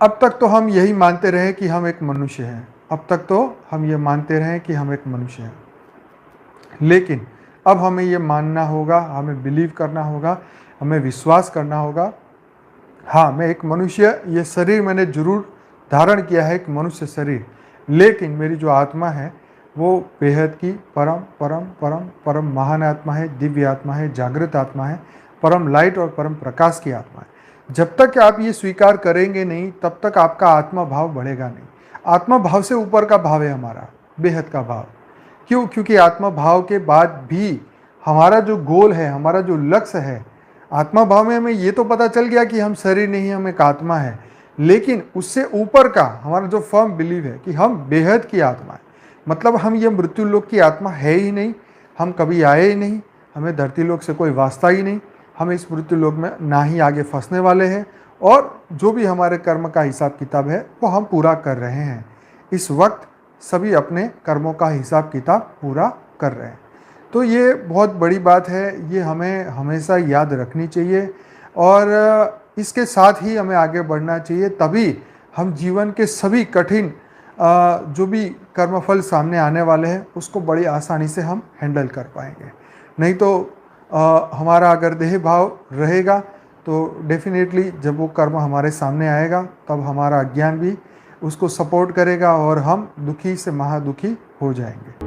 अब तक तो हम यही मानते रहे कि हम एक मनुष्य हैं, अब तक तो हम ये मानते रहे कि हम एक मनुष्य हैं, लेकिन अब हमें ये मानना होगा, हमें बिलीव करना होगा, हमें विश्वास करना होगा, हाँ मैं एक मनुष्य, ये शरीर मैंने जरूर धारण किया है, एक मनुष्य शरीर, लेकिन मेरी जो आत्मा है वो बेहद की परम परम परम परम महान आत्मा है, दिव्य आत्मा है, जागृत आत्मा है, परम लाइट और परम प्रकाश की आत्मा है। जब तक आप ये स्वीकार करेंगे नहीं तब तक आपका आत्मा भाव बढ़ेगा नहीं। आत्मा भाव से ऊपर का भाव है हमारा, बेहद का भाव। क्यों? क्योंकि आत्मा भाव के बाद भी हमारा जो गोल है, हमारा जो लक्ष्य है, आत्मा भाव में हमें ये तो पता चल गया कि हम शरीर नहीं, हम एक आत्मा है, लेकिन उससे ऊपर का हमारा जो फर्म बिलीव है कि हम बेहद की आत्मा है। मतलब हम ये मृत्यु लोक की आत्मा है ही नहीं, हम कभी आए ही नहीं, हमें धरती लोक से कोई वास्ता ही नहीं, हम इस मृत्यु लोक में ना ही आगे फंसने वाले हैं, और जो भी हमारे कर्म का हिसाब किताब है वो हम पूरा कर रहे हैं। इस वक्त सभी अपने कर्मों का हिसाब किताब पूरा कर रहे हैं। तो ये बहुत बड़ी बात है, ये हमें हमेशा याद रखनी चाहिए, और इसके साथ ही हमें आगे बढ़ना चाहिए, तभी हम जीवन के सभी कठिन जो भी कर्मफल सामने आने वाले हैं उसको बड़ी आसानी से हम हैंडल कर पाएंगे। नहीं तो हमारा अगर देह भाव रहेगा तो डेफिनेटली जब वो कर्म हमारे सामने आएगा तब हमारा अज्ञान भी उसको सपोर्ट करेगा और हम दुखी से महादुखी हो जाएंगे।